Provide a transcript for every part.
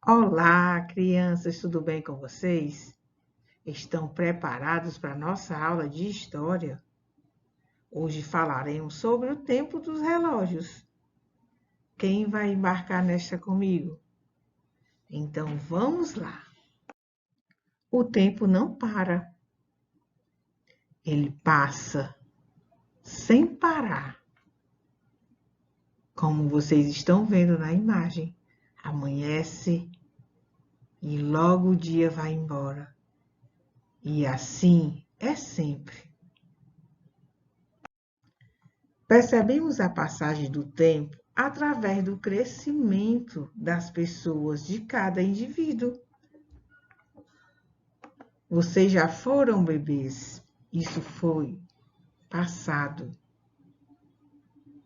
Olá, crianças, tudo bem com vocês? Estão preparados para a nossa aula de história? Hoje falaremos sobre o tempo dos relógios. Quem vai embarcar nesta comigo? Então vamos lá. O tempo não para. Ele passa sem parar. Como vocês estão vendo na imagem, amanhece e logo o dia vai embora. E assim é sempre. Percebemos a passagem do tempo através do crescimento das pessoas, de cada indivíduo. Vocês já foram bebês, isso foi passado.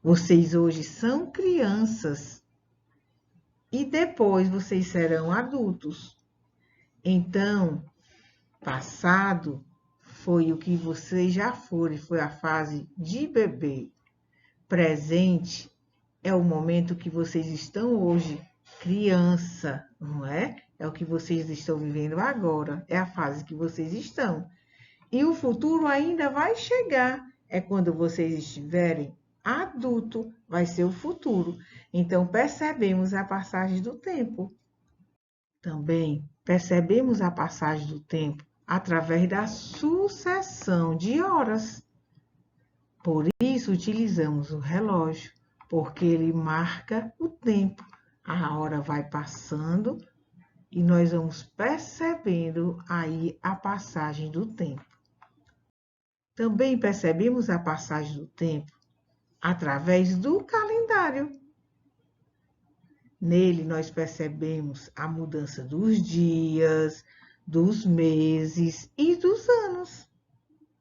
Vocês hoje são crianças e depois vocês serão adultos. Então, passado foi o que vocês já foram, foi a fase de bebê. Presente é o momento que vocês estão hoje, criança, não é? É o que vocês estão vivendo agora, é a fase que vocês estão. E o futuro ainda vai chegar, é quando vocês estiverem adulto, vai ser o futuro. Então percebemos a passagem do tempo. Também percebemos a passagem do tempo através da sucessão de horas. Por isso utilizamos o relógio, porque ele marca o tempo. A hora vai passando e nós vamos percebendo aí a passagem do tempo. Também percebemos a passagem do tempo através do calendário. Nele nós percebemos a mudança dos dias, dos meses e dos anos.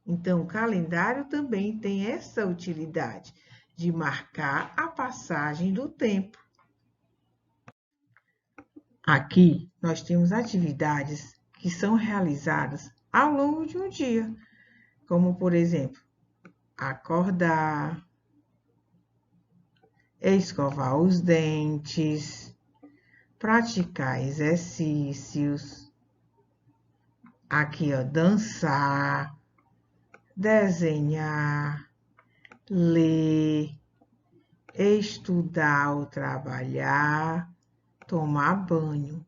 Então, o calendário também tem essa utilidade de marcar a passagem do tempo. Aqui nós temos atividades que são realizadas ao longo de um dia, como, por exemplo, acordar, escovar os dentes, praticar exercícios, aqui, ó, dançar, desenhar, ler, estudar ou trabalhar, tomar banho.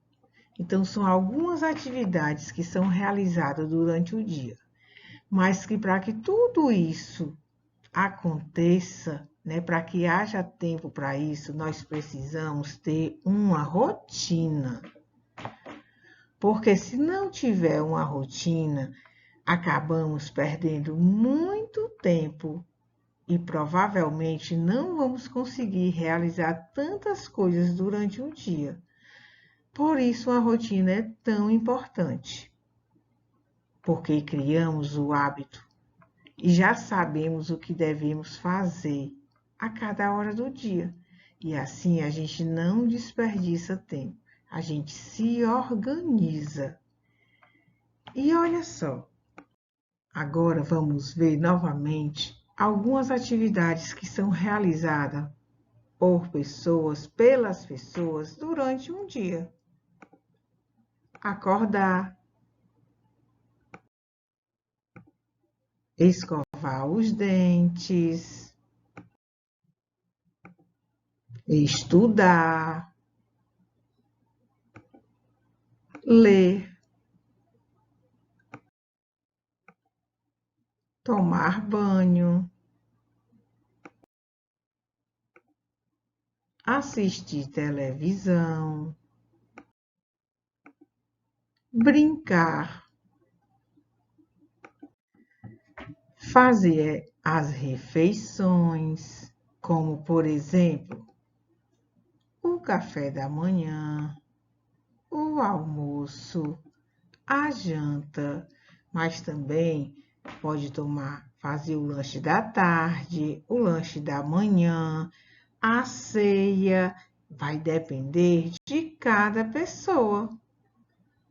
Então, são algumas atividades que são realizadas durante o dia, mas que para que tudo isso aconteça, né, para que haja tempo para isso, nós precisamos ter uma rotina. Porque se não tiver uma rotina, acabamos perdendo muito tempo e provavelmente não vamos conseguir realizar tantas coisas durante o dia. Por isso a rotina é tão importante, porque criamos o hábito e já sabemos o que devemos fazer a cada hora do dia. E assim a gente não desperdiça tempo, a gente se organiza. E olha só, agora vamos ver novamente algumas atividades que são realizadas por pessoas, pelas pessoas durante um dia. Acordar, escovar os dentes, estudar, ler, tomar banho, assistir televisão, brincar, fazer as refeições, como por exemplo, o café da manhã, o almoço, a janta, mas também pode fazer o lanche da tarde, o lanche da manhã, a ceia, vai depender de cada pessoa,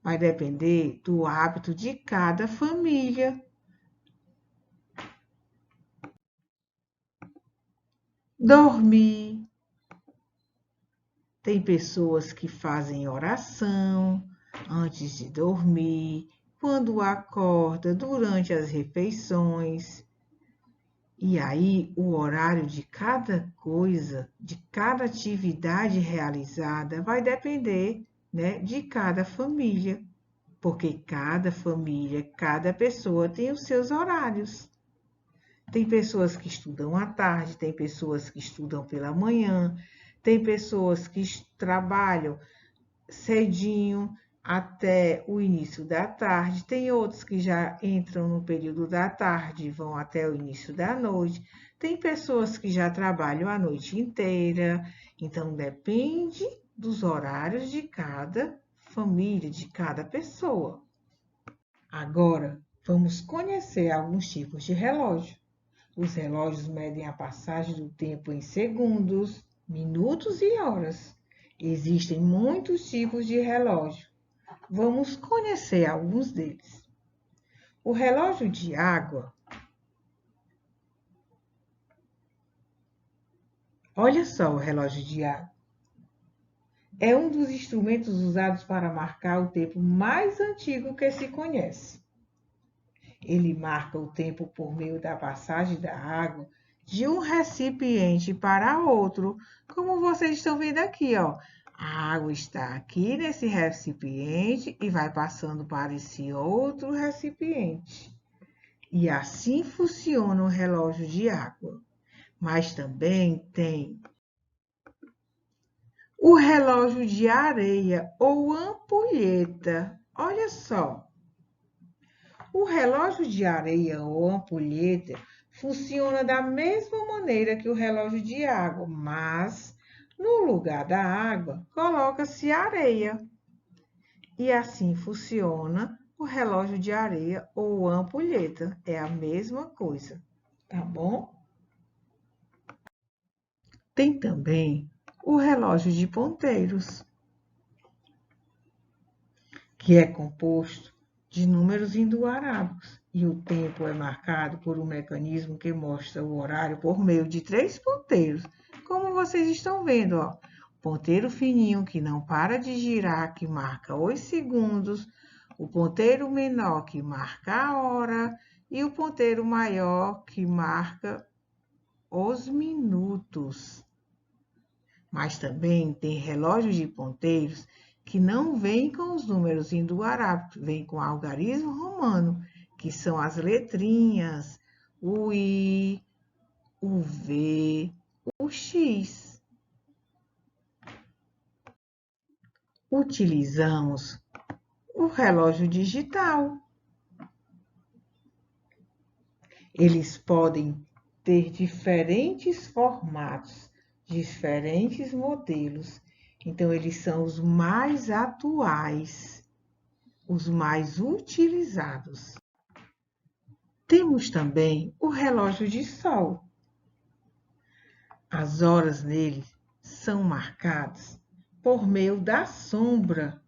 vai depender do hábito de cada família. Dormir, Tem pessoas que fazem oração antes de dormir, quando acorda, durante as refeições. E aí, o horário de cada coisa, de cada atividade realizada, vai depender, né, de cada família, porque cada família, cada pessoa tem os seus horários. Tem pessoas que estudam à tarde, tem pessoas que estudam pela manhã, tem pessoas que trabalham cedinho até o início da tarde, tem outros que já entram no período da tarde e vão até o início da noite, tem pessoas que já trabalham a noite inteira, então depende dos horários de cada família, de cada pessoa. Agora, vamos conhecer alguns tipos de relógio. Os relógios medem a passagem do tempo em segundos, minutos e horas. Existem muitos tipos de relógio. Vamos conhecer alguns deles. O relógio de água. Olha só o relógio de água. É um dos instrumentos usados para marcar o tempo mais antigo que se conhece. Ele marca o tempo por meio da passagem da água de um recipiente para outro, como vocês estão vendo aqui, ó. A água está aqui nesse recipiente e vai passando para esse outro recipiente. E assim funciona o relógio de água. Mas também tem o relógio de areia ou ampulheta. Olha só. O relógio de areia ou ampulheta funciona da mesma maneira que o relógio de água, mas no lugar da água coloca-se areia. E assim funciona o relógio de areia ou ampulheta. É a mesma coisa, tá bom? Tem também o relógio de ponteiros, que é composto de números indo-arábicos, e o tempo é marcado por um mecanismo que mostra o horário por meio de 3 ponteiros, como vocês estão vendo, ó. Ponteiro fininho que não para de girar, que marca os segundos, o ponteiro menor que marca a hora e o ponteiro maior que marca os minutos. Mas também tem relógios de ponteiros que não vêm com os números indo-arábicos, vêm com algarismo romano, que são as letrinhas, o I, o V, o X. Utilizamos o relógio digital. Eles podem ter diferentes formatos, diferentes modelos. Então, eles são os mais atuais, os mais utilizados. Temos também o relógio de sol. As horas nele são marcadas por meio da sombra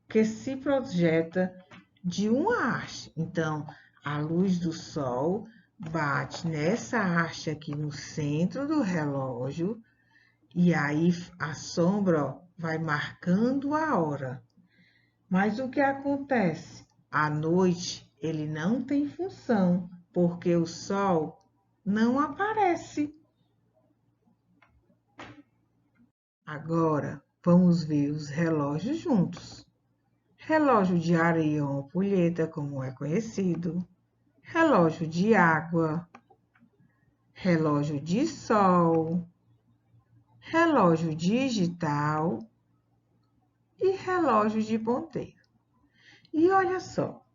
que se projeta de uma haste. Então, a luz do sol bate nessa haste aqui no centro do relógio e aí a sombra, ó, vai marcando a hora. Mas o que acontece? À noite ele não tem função, porque o sol não aparece. Agora, vamos ver os relógios juntos. Relógio de areia ou ampulheta, como é conhecido. Relógio de água. Relógio de sol. Relógio digital e relógio de ponteiro. E olha só,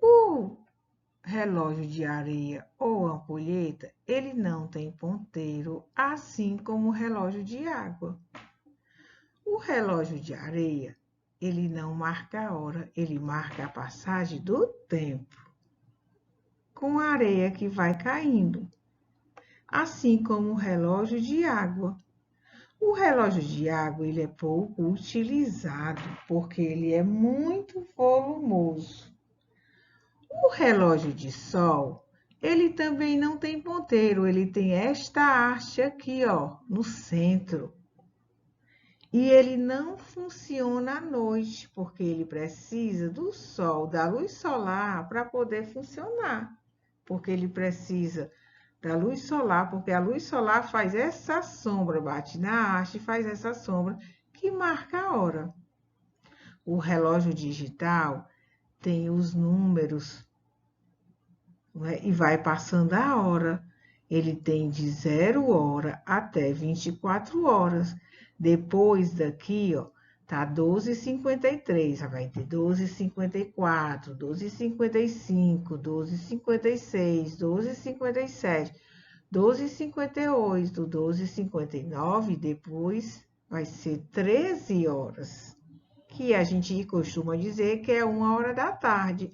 o relógio de areia ou ampulheta, ele não tem ponteiro, assim como o relógio de água. O relógio de areia, ele não marca a hora, ele marca a passagem do tempo, com a areia que vai caindo, assim como o relógio de água. O relógio de água ele é pouco utilizado, porque ele é muito volumoso. O relógio de sol, ele também não tem ponteiro, ele tem esta haste aqui, ó, no centro. E ele não funciona à noite, porque ele precisa do sol, da luz solar, para poder funcionar. Porque ele precisa da luz solar, porque a luz solar faz essa sombra, bate na haste e faz essa sombra que marca a hora. O relógio digital tem os números, né, e vai passando a hora. Ele tem de 0 hora até 24 horas. Depois daqui, ó, tá 12h53, vai ter 12h54, 12h55, 12h56, 12h57, 12h58, 12h59, depois vai ser 13 horas, que a gente costuma dizer que é 1 hora da tarde.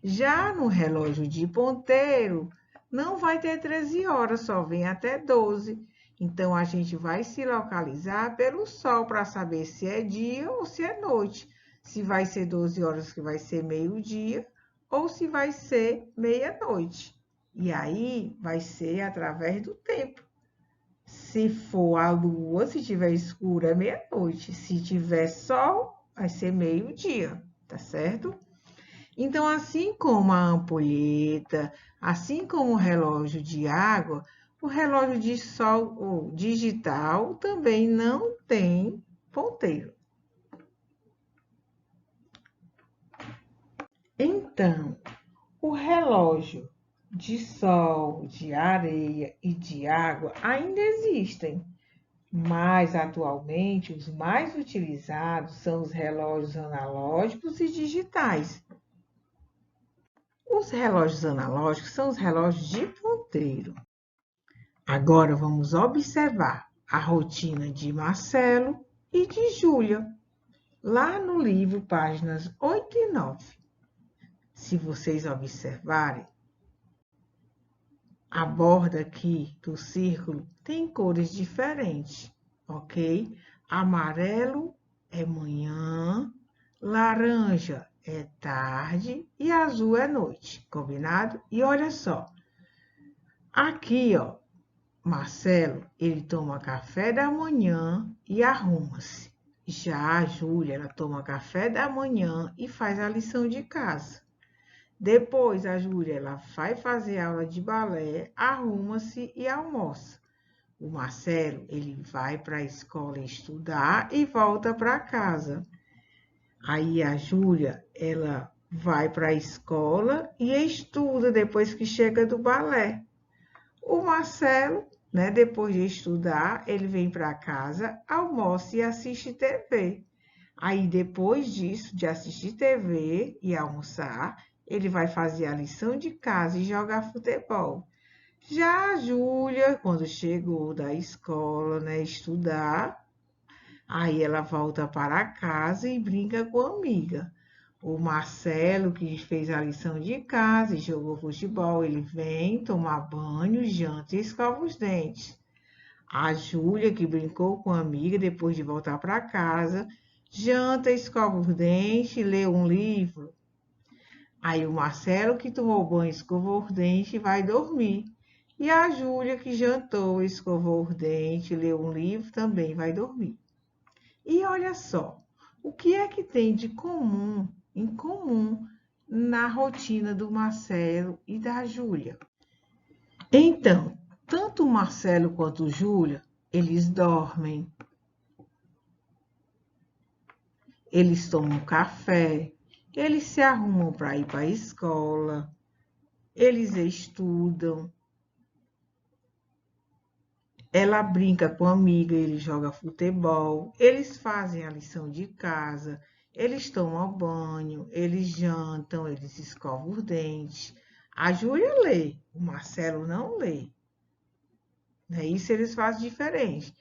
Já no relógio de ponteiro, não vai ter 13 horas, só vem até 12. Então, a gente vai se localizar pelo sol para saber se é dia ou se é noite. Se vai ser 12 horas, que vai ser meio-dia, ou se vai ser meia-noite. E aí, vai ser através do tempo. Se for a lua, se tiver escuro, é meia-noite. Se tiver sol, vai ser meio-dia, tá certo? Então, assim como a ampulheta, assim como o relógio de água, o relógio de sol ou digital também não tem ponteiro. Então, o relógio de sol, de areia e de água ainda existem, mas atualmente os mais utilizados são os relógios analógicos e digitais. Os relógios analógicos são os relógios de ponteiro. Agora vamos observar a rotina de Marcelo e de Júlia, lá no livro, páginas 8 e 9. Se vocês observarem, a borda aqui do círculo tem cores diferentes, ok? Amarelo é manhã, laranja é tarde e azul é noite, combinado? E olha só, aqui, ó, Marcelo, ele toma café da manhã e arruma-se. Já a Júlia, ela toma café da manhã e faz a lição de casa. Depois, a Júlia, ela vai fazer aula de balé, arruma-se e almoça. O Marcelo, ele vai para a escola estudar e volta para casa. Aí a Júlia, ela vai para a escola e estuda depois que chega do balé. O Marcelo, né, depois de estudar, ele vem para casa, almoça e assiste TV. Aí, depois disso, de assistir TV e almoçar, ele vai fazer a lição de casa e jogar futebol. Já a Júlia, quando chegou da escola, né, estudar, aí ela volta para casa e brinca com a amiga. O Marcelo, que fez a lição de casa e jogou futebol, ele vem tomar banho, janta e escova os dentes. A Júlia, que brincou com a amiga depois de voltar para casa, janta, escova os dentes, lê um livro. Aí o Marcelo, que tomou banho, escovou os dentes, vai dormir. E a Júlia, que jantou, escovou os dentes, leu um livro, também vai dormir. E olha só, o que é que tem de comum, em comum, na rotina do Marcelo e da Júlia? Então, tanto o Marcelo quanto o Júlia, eles dormem, eles tomam café, eles se arrumam para ir para a escola, eles estudam, ela brinca com a amiga, ele joga futebol, eles fazem a lição de casa, eles tomam banho, eles jantam, eles escovam os dentes. A Júlia lê, o Marcelo não lê. Isso eles fazem diferente.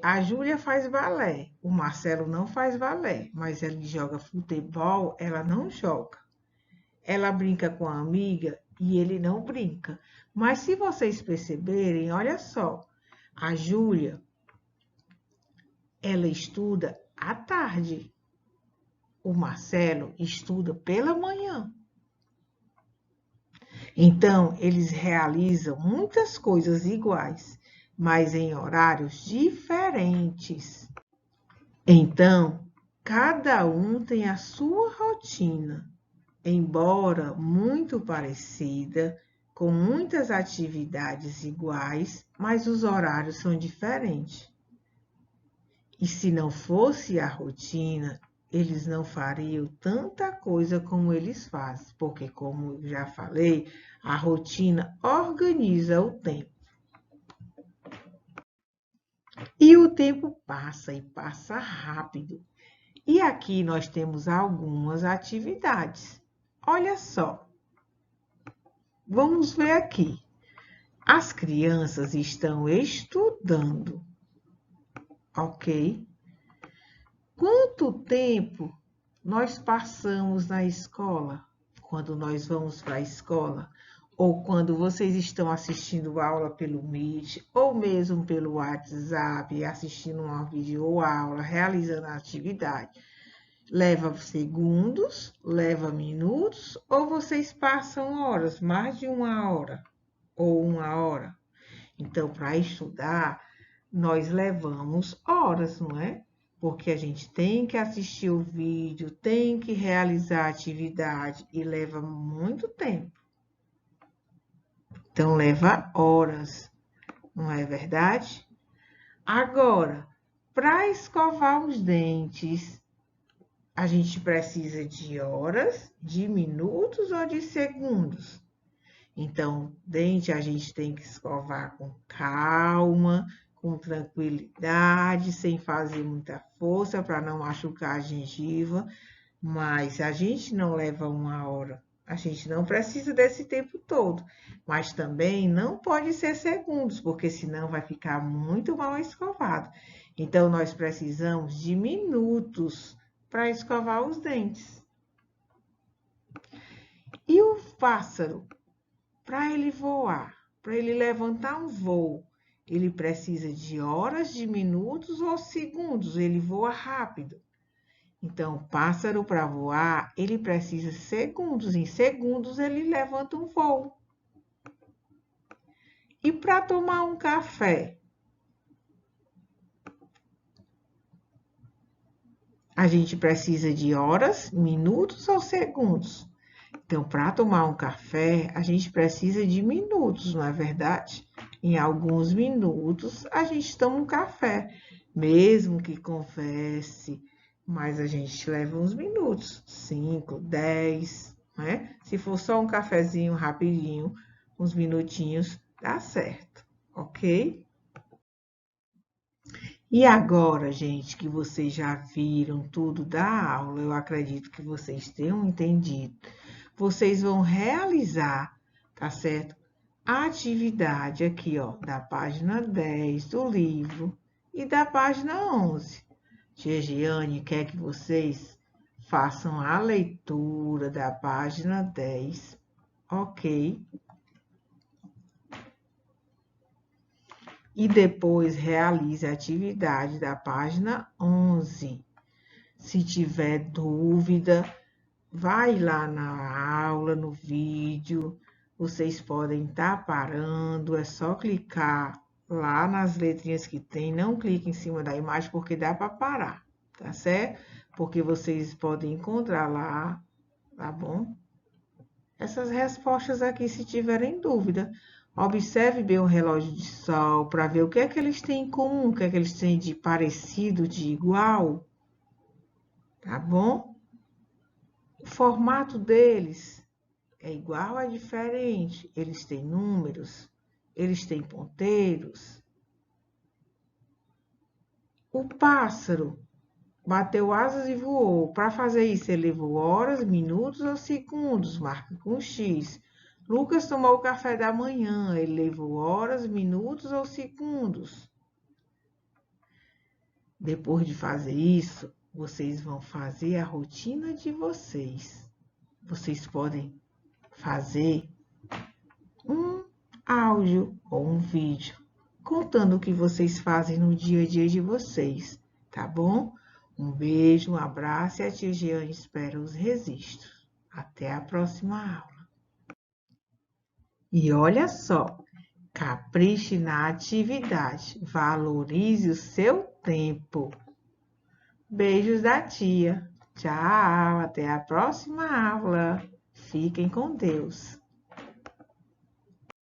A Júlia faz balé, o Marcelo não faz balé, mas ele joga futebol, ela não joga. Ela brinca com a amiga e ele não brinca. Mas se vocês perceberem, olha só, a Júlia, ela estuda à tarde. O Marcelo estuda pela manhã. Então, eles realizam muitas coisas iguais, mas em horários diferentes. Então, cada um tem a sua rotina, embora muito parecida, com muitas atividades iguais, mas os horários são diferentes. E se não fosse a rotina, eles não fariam tanta coisa como eles fazem, porque, como eu já falei, a rotina organiza o tempo. E o tempo passa e passa rápido. E aqui nós temos algumas atividades. Olha só, vamos ver aqui. As crianças estão estudando, ok? Quanto tempo nós passamos na escola? Quando nós vamos para a escola? Ou quando vocês estão assistindo aula pelo Meet, ou mesmo pelo WhatsApp, assistindo uma videoaula, realizando a atividade? Leva segundos, leva minutos, ou vocês passam horas, mais de 1 hora, ou 1 hora? Então, para estudar, nós levamos horas, não é? Porque a gente tem que assistir o vídeo, tem que realizar a atividade e leva muito tempo. Então, leva horas, não é verdade? Agora, para escovar os dentes, a gente precisa de horas, de minutos ou de segundos? Então, dente a gente tem que escovar com calma, com tranquilidade, sem fazer muita força para não machucar a gengiva. Mas a gente não leva 1 hora. A gente não precisa desse tempo todo. Mas também não pode ser segundos, porque senão vai ficar muito mal escovado. Então, nós precisamos de minutos para escovar os dentes. E o pássaro? Para ele voar, para ele levantar um voo, ele precisa de horas, de minutos ou segundos, ele voa rápido. Então, o pássaro para voar, ele precisa de segundos, em segundos ele levanta um voo. E para tomar um café? A gente precisa de horas, minutos ou segundos? Então, para tomar um café, a gente precisa de minutos, não é verdade? Em alguns minutos, a gente toma um café, mesmo que converse, mas a gente leva uns minutos, 5, 10, né? Se for só um cafezinho rapidinho, uns minutinhos, dá certo, ok? E agora, gente, que vocês já viram tudo da aula, eu acredito que vocês tenham entendido. Vocês vão realizar, tá certo? A atividade aqui, ó, da página 10 do livro e da página 11. Tia Giane quer que vocês façam a leitura da página 10, ok? E depois realize a atividade da página 11. Se tiver dúvida, vai lá na aula, no vídeo, vocês podem estar parando, é só clicar lá nas letrinhas que tem, não clique em cima da imagem porque dá para parar, tá certo? Porque vocês podem encontrar lá, tá bom? Essas respostas aqui, se tiverem dúvida. Observe bem o relógio de sol para ver o que é que eles têm em comum, o que é que eles têm de parecido, de igual, tá bom? O formato deles é igual, é diferente. Eles têm números, eles têm ponteiros. O pássaro bateu asas e voou. Para fazer isso, ele levou horas, minutos ou segundos, marca com X. Lucas tomou o café da manhã, ele levou horas, minutos ou segundos. Depois de fazer isso, vocês vão fazer a rotina de vocês. Vocês podem fazer um áudio ou um vídeo contando o que vocês fazem no dia a dia de vocês, tá bom? Um beijo, um abraço e a tia Giane espera os registros. Até a próxima aula. E olha só, Capriche na atividade. Valorize o seu tempo. Beijos da tia. Tchau, até a próxima aula. Fiquem com Deus.